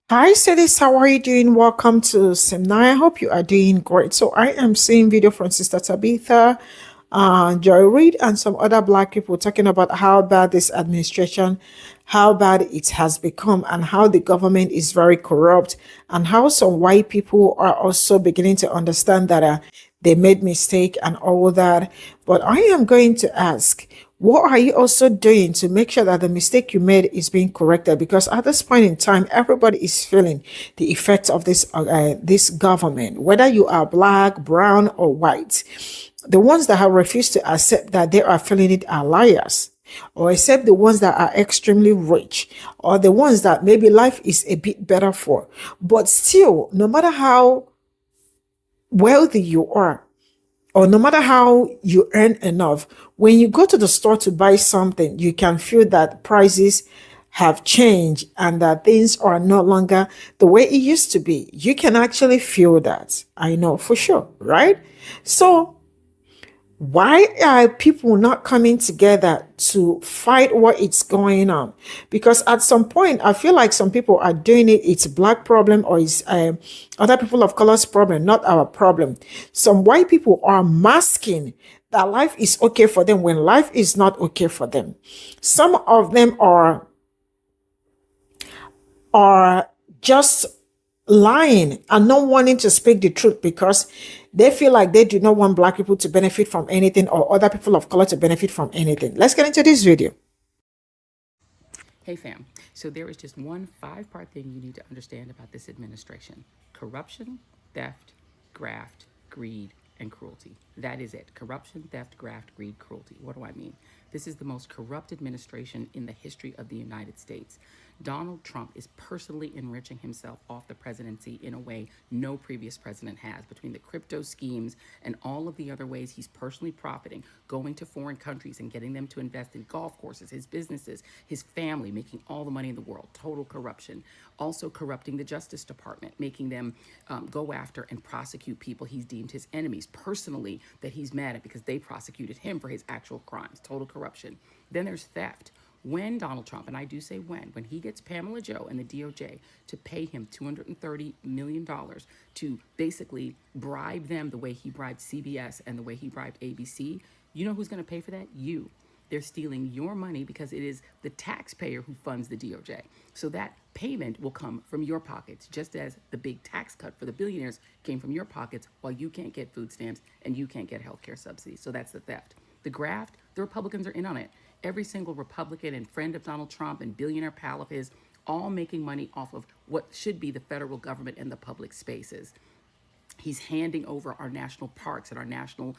Hi, Sadis. How are you doing? Welcome to Semna. I hope you are doing great. So I am seeing video from Sister Tabitha, Joy Reid, and some other Black people talking about how bad this administration, how bad it has become, and how the government is very corrupt, and how some white people are also beginning to understand that they made mistake and all that. But I am going to ask, what are you also doing to make sure that the mistake you made is being corrected? Because at this point in time, everybody is feeling the effects of this government, whether you are black, brown, or white. The ones that have refused to accept that they are feeling it are liars, or accept the ones that are extremely rich, or the ones that maybe life is a bit better for. But still, no matter how wealthy you are, or no matter how you earn enough, when you go to the store to buy something, you can feel that prices have changed and that things are no longer the way it used to be. You can actually feel that. I know for sure, right? So why are people not coming together to fight what is going on? Because at some point I feel like some people are doing it's black problem, or it's other people of color's problem, not our problem. Some white people are masking that life is okay for them when life is not okay for them. Some of them are just lying and not wanting to speak the truth because they feel like they do not want black people to benefit from anything or other people of color to benefit from anything. Let's get into this video. Hey fam, so there is just one 5-part thing you need to understand about this administration: corruption, theft, graft, greed, and cruelty. That is it. Corruption, theft, graft, greed, cruelty. What do I mean? This is the most corrupt administration in the history of the United States. Donald Trump is personally enriching himself off the presidency in a way no previous president has, between the crypto schemes and all of the other ways he's personally profiting, going to foreign countries and getting them to invest in golf courses, his businesses, his family, making all the money in the world. Total corruption. Also corrupting the Justice Department, making them go after and prosecute people he's deemed his enemies personally, that he's mad at because they prosecuted him for his actual crimes. Total corruption. Then there's theft. When Donald Trump, and I do say when he gets Pamela Joe and the DOJ to pay him $230 million to basically bribe them the way he bribed CBS and the way he bribed ABC, you know who's going to pay for that? You. They're stealing your money because it is the taxpayer who funds the DOJ. So that payment will come from your pockets, just as the big tax cut for the billionaires came from your pockets, while you can't get food stamps and you can't get healthcare subsidies. So that's the theft. The graft, the Republicans are in on it. Every single Republican and friend of Donald Trump and billionaire pal of his, all making money off of what should be the federal government and the public spaces. He's handing over our national parks and our national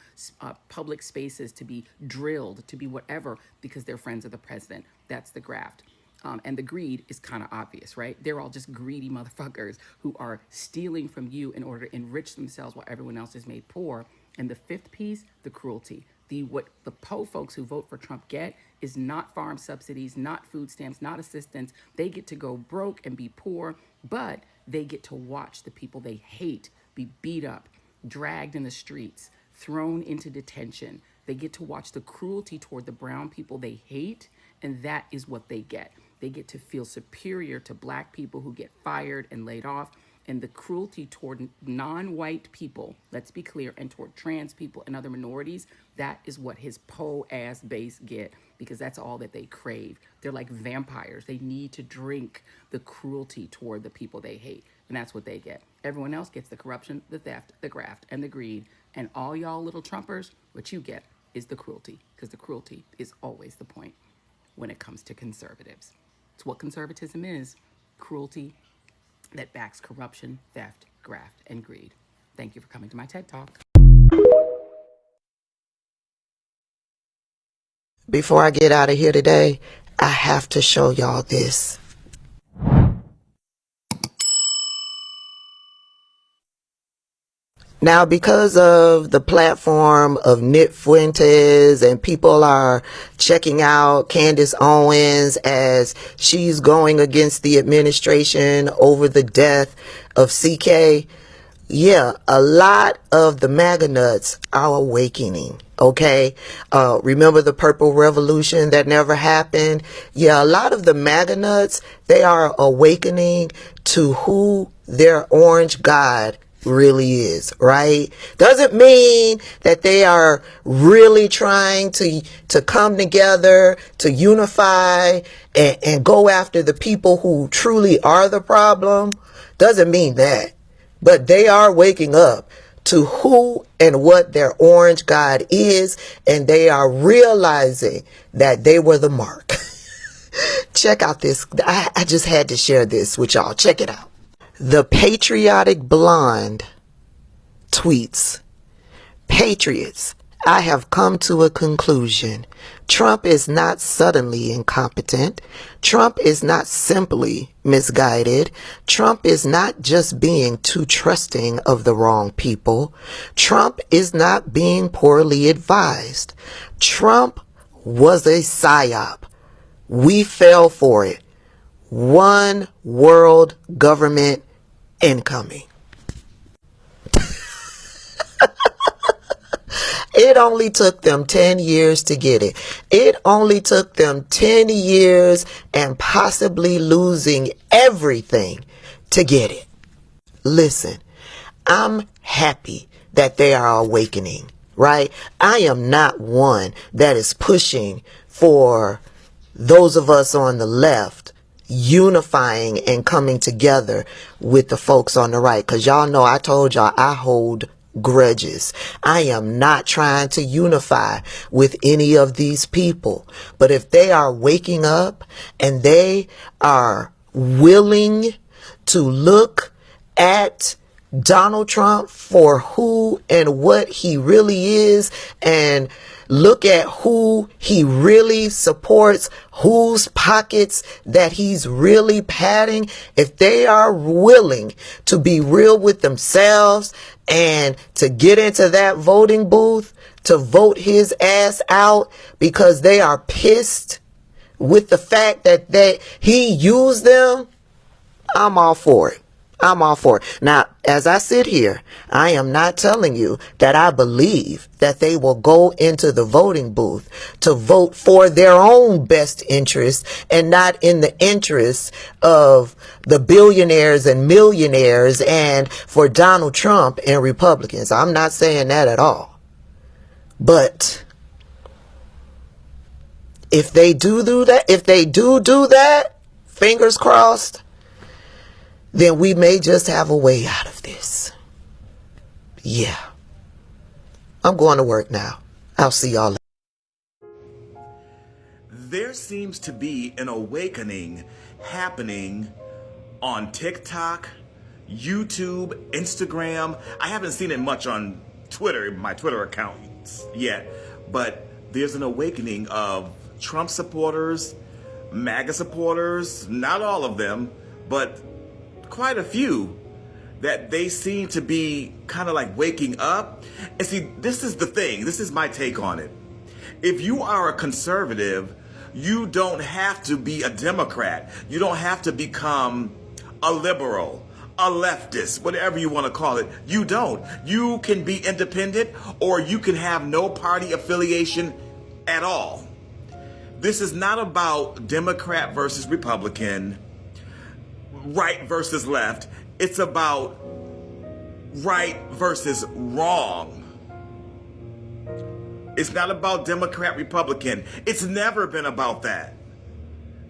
public spaces to be drilled, to be whatever, because they're friends of the president. That's the graft. And the greed is kind of obvious, right? They're all just greedy motherfuckers who are stealing from you in order to enrich themselves while everyone else is made poor. And the fifth piece, the cruelty. What the PO folks who vote for Trump get is not farm subsidies, not food stamps, not assistance. They get to go broke and be poor, but they get to watch the people they hate be beat up, dragged in the streets, thrown into detention. They get to watch the cruelty toward the brown people they hate, and that is what they get. They get to feel superior to black people who get fired and laid off. And the cruelty toward non-white people, let's be clear, and toward trans people and other minorities, that is what his po-ass base get, because that's all that they crave. They're like vampires. They need to drink the cruelty toward the people they hate, and that's what they get. Everyone else gets the corruption, the theft, the graft, and the greed. And all y'all little Trumpers, what you get is the cruelty, because the cruelty is always the point when it comes to conservatives. It's what conservatism is: cruelty that backs corruption, theft, graft, and greed. Thank you for coming to my TED Talk. Before I get out of here today, I have to show y'all this. Now, because of the platform of Nip Fuentes and people are checking out Candace Owens as she's going against the administration over the death of CK, yeah, a lot of the MAGA nuts are awakening. Okay. Remember the purple revolution that never happened? Yeah, a lot of the MAGA nuts, they are awakening to who their orange God really is, right? Doesn't mean that they are really trying to come together, to unify and go after the people who truly are the problem. Doesn't mean that. But they are waking up to who and what their orange God is, and they are realizing that they were the mark. Check out this. I just had to share this with y'all. Check it out. The Patriotic Blonde tweets, "Patriots, I have come to a conclusion. Trump is not suddenly incompetent. Trump is not simply misguided. Trump is not just being too trusting of the wrong people. Trump is not being poorly advised. Trump was a psyop. We fell for it. One world government incoming." It only took them 10 years to get it. It only took them 10 years and possibly losing everything to get it. Listen, I'm happy that they are awakening, right? I am not one that is pushing for those of us on the left unifying and coming together with the folks on the right. Because y'all know I told y'all I hold grudges. I am not trying to unify with any of these people. But if they are waking up and they are willing to look at Donald Trump for who and what he really is, and look at who he really supports, whose pockets that he's really padding, if they are willing to be real with themselves and to get into that voting booth to vote his ass out because they are pissed with the fact that he used them, I'm all for it. I'm all for it. Now, as I sit here, I am not telling you that I believe that they will go into the voting booth to vote for their own best interest and not in the interest of the billionaires and millionaires and for Donald Trump and Republicans. I'm not saying that at all. But if they do that, fingers crossed, then we may just have a way out of this. Yeah. I'm going to work now. I'll see y'all later. There seems to be an awakening happening on TikTok, YouTube, Instagram. I haven't seen it much on Twitter, my Twitter accounts yet, but there's an awakening of Trump supporters, MAGA supporters, not all of them, but quite a few, that they seem to be kind of like waking up. And see, this is the thing. This is my take on it. If you are a conservative, you don't have to be a Democrat. You don't have to become a liberal, a leftist, whatever you want to call it. You don't. You can be independent, or you can have no party affiliation at all. This is not about Democrat versus Republican, right versus left. It's about right versus wrong. It's not about Democrat, Republican. It's never been about that.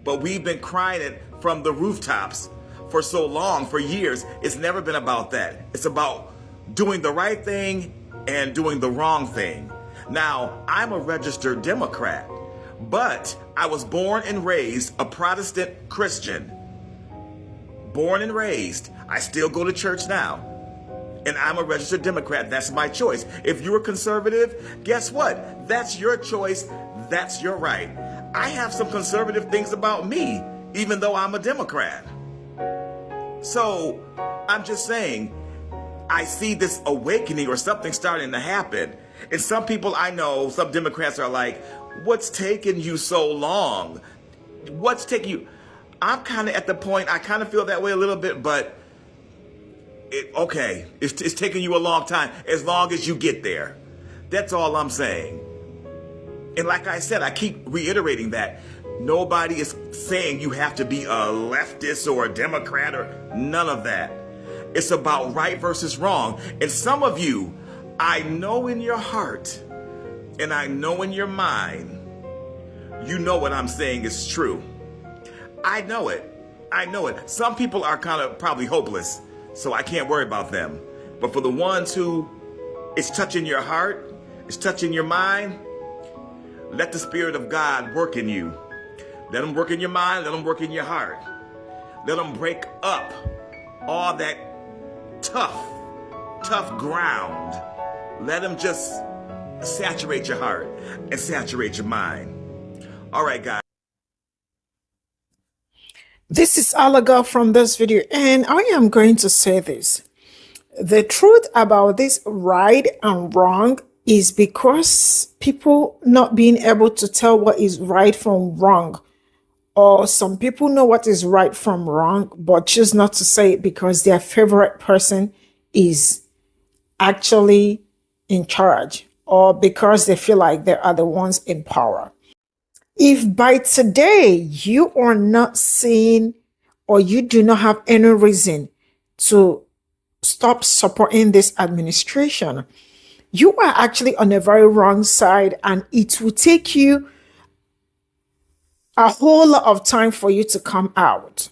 But we've been crying it from the rooftops for so long, for years. It's never been about that. It's about doing the right thing and doing the wrong thing. Now, I'm a registered Democrat, but I was born and raised a Protestant Christian. Born and raised. I still go to church now. And I'm a registered Democrat. That's my choice. If you're a conservative, guess what? That's your choice. That's your right. I have some conservative things about me, even though I'm a Democrat. So I'm just saying, I see this awakening or something starting to happen. And some people I know, some Democrats are like, what's taking you so long? What's taking you? I'm kind of at the point, I kind of feel that way a little bit, but it's taking you a long time, as long as you get there. That's all I'm saying. And like I said, I keep reiterating that nobody is saying you have to be a leftist or a Democrat or none of that. It's about right versus wrong. And some of you, I know in your heart and I know in your mind, you know what I'm saying is true. I know it. I know it. Some people are kind of probably hopeless, so I can't worry about them. But for the ones who it's touching your heart, it's touching your mind, let the Spirit of God work in you. Let Him work in your mind, let Him work in your heart. Let Him break up all that tough ground. Let Him just saturate your heart and saturate your mind. All right, guys. This is Alaga from this video, and I am going to say this. The truth about this right and wrong is because people not being able to tell what is right from wrong, or some people know what is right from wrong but choose not to say it because their favorite person is actually in charge, or because they feel like they are the ones in power. If by today you are not seeing, or you do not have any reason to stop supporting this administration, you are actually on a very wrong side, and it will take you a whole lot of time for you to come out.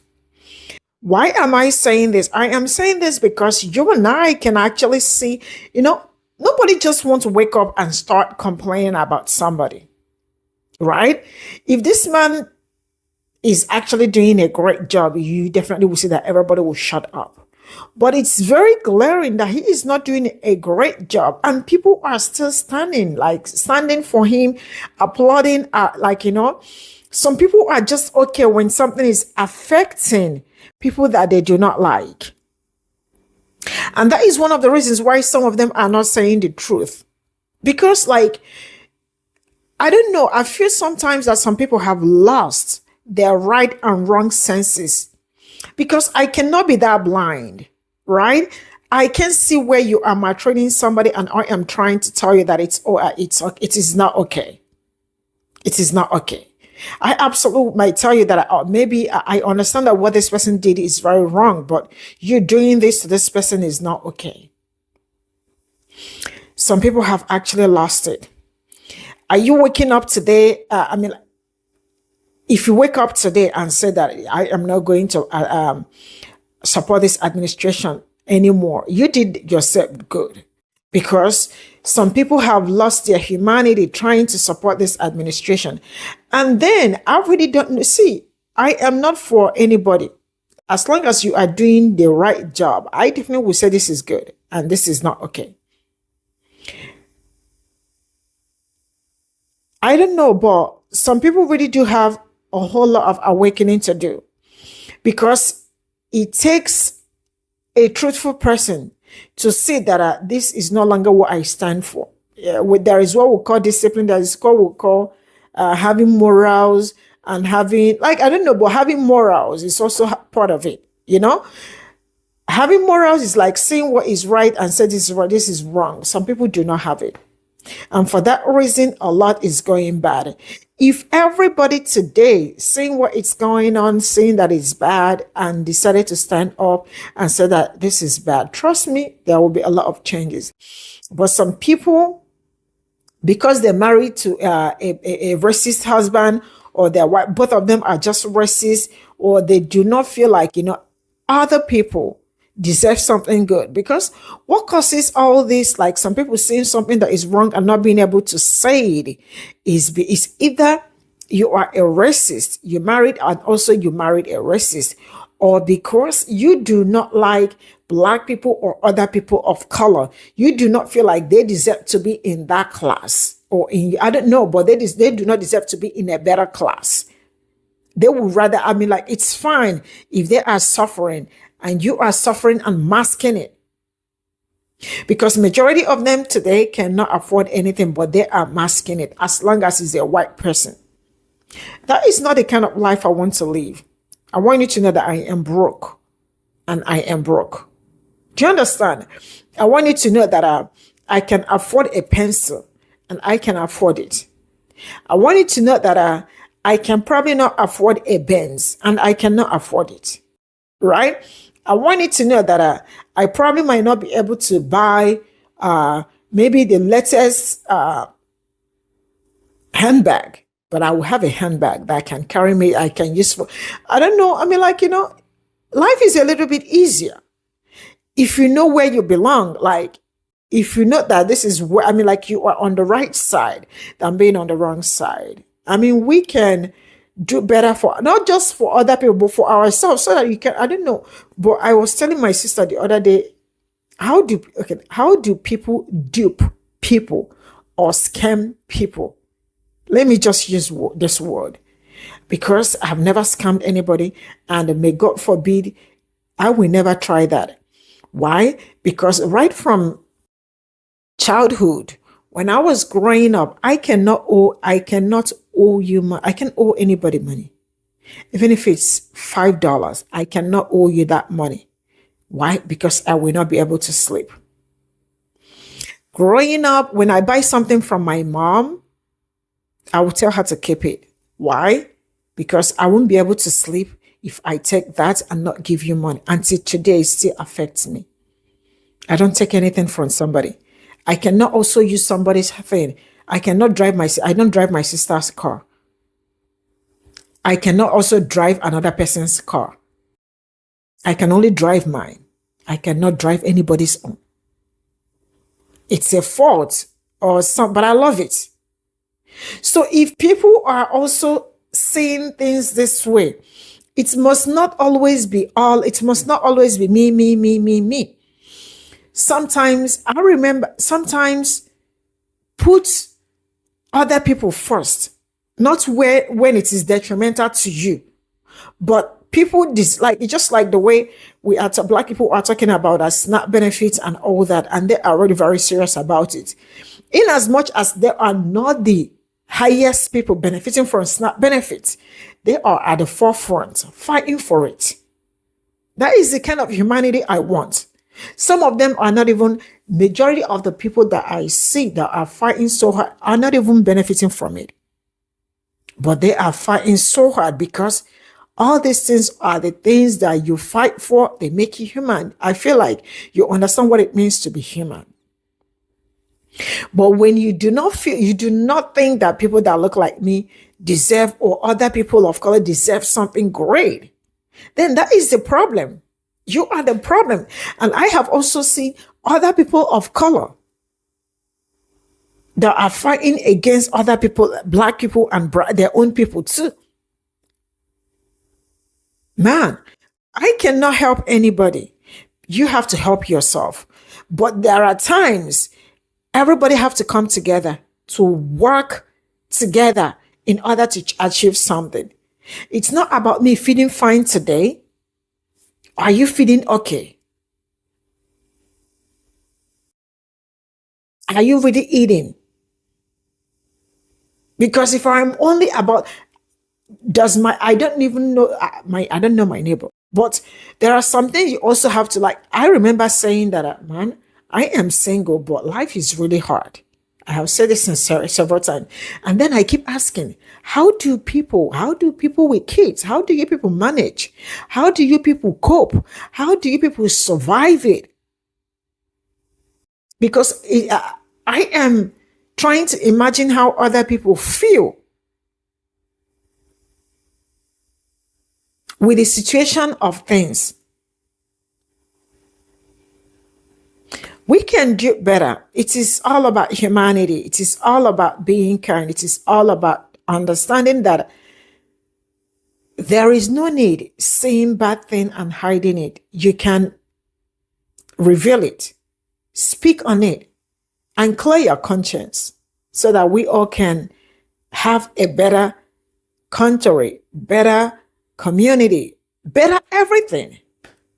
Why am I saying this? I am saying this because you and I can actually see, nobody just wants to wake up and start complaining about somebody, right? If this man is actually doing a great job, you definitely will see that everybody will shut up. But it's very glaring that he is not doing a great job, and people are still standing for him, applauding, some people are just okay when something is affecting people that they do not like. And that is one of the reasons why some of them are not saying the truth. Because I don't know, I feel sometimes that some people have lost their right and wrong senses. Because I cannot be that blind, right? I can see where you are maltreating somebody, and I am trying to tell you that it is not okay. It is not okay. I absolutely might tell you that maybe I understand that what this person did is very wrong, but you doing this to this person is not okay. Some people have actually lost it. Are you waking up today? If you wake up today and say that I am not going to support this administration anymore, you did yourself good, because some people have lost their humanity trying to support this administration. And then I really don't see, I am not for anybody. As long as you are doing the right job, I definitely will say this is good and this is not okay. I don't know, but some people really do have a whole lot of awakening to do, because it takes a truthful person to see that this is no longer what I stand for. There is what we call discipline. There is what we call having morals, and having, I don't know, but having morals is also part of it. Having morals is like seeing what is right and say this is right, this is wrong. Some people do not have it. And for that reason, a lot is going bad. If everybody today seeing what is going on, seeing that it's bad, and decided to stand up and say that this is bad, trust me, there will be a lot of changes. But some people, because they're married to a racist husband, or their wife, both of them are just racist, or they do not feel like, other people deserve something good. Because what causes all this, like some people saying something that is wrong and not being able to say it, is either you are a racist, you married, and also you married a racist, or because you do not like Black people or other people of color. You do not feel like they deserve to be in that class, or I don't know, but they do not deserve to be in a better class. They would rather, it's fine if they are suffering and you are suffering and masking it. Because majority of them today cannot afford anything, but they are masking it as long as it's a white person. That is not the kind of life I want to live. I want you to know that I am broke, and I am broke. Do you understand? I want you to know that I can afford a pencil, and I can afford it. I want you to know that I can probably not afford a Benz, and I cannot afford it, right? I want you to know that I probably might not be able to buy maybe the latest handbag, but I will have a handbag that can carry me. I can use for, I don't know. I mean, like, life is a little bit easier if you know where you belong. Like, if you know that this is where, I mean, like, you are on the right side than being on the wrong side. I mean, we can do better for not just for other people, but for ourselves, so that you can, I don't know. But I was telling my sister the other day, how do people dupe people or scam people? Let me just use this word, because I've never scammed anybody, and may God forbid, I will never try that. Why? Because right from childhood, when I was growing up, I cannot owe you money. I can owe anybody money. Even if it's $5, I cannot owe you that money. Why? Because I will not be able to sleep. Growing up, when I buy something from my mom, I will tell her to keep it. Why? Because I won't be able to sleep if I take that and not give you money. Until today, it still affects me. I don't take anything from somebody. I cannot also use somebody's thing. I don't drive my sister's car. I cannot also drive another person's car. I can only drive mine. I cannot drive anybody's own. It's a fault but I love it. So if people are also seeing things this way, it must not always be me. Sometimes put other people first, not when it is detrimental to you, but people dislike it, just like the way black people are talking about our SNAP benefits and all that, and they are already very serious about it. In as much as they are not the highest people benefiting from SNAP benefits, they are at the forefront fighting for it. That is the kind of humanity I want. Some of them are not even, majority of the people that I see that are fighting so hard are not even benefiting from it. But they are fighting so hard because all these things are the things that you fight for. They make you human. I feel like you understand what it means to be human. But when you do not think that people that look like me deserve, or other people of color deserve something great, then that is the problem. You are the problem. And I have also seen other people of color that are fighting against other people, black people, and their own people too. Man, I cannot help anybody. You have to help yourself. But there are times everybody have to come together to work together in order to achieve something. It's not about me feeling fine today. Are you feeling okay? Are you really eating? Because if I'm only about, I don't know my neighbor, but there are some things you also have to like. I remember saying that, man, I am single, but life is really hard. I have said this several times. And then I keep asking, how do people with kids, how do you people manage? How do you people cope? How do you people survive it? Because I am trying to imagine how other people feel with the situation of things. We can do better. It is all about humanity. It is all about being kind. It is all about understanding that there is no need saying bad thing and hiding it. You can reveal it, speak on it, and clear your conscience so that we all can have a better country, better community, better everything.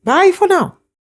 Bye for now.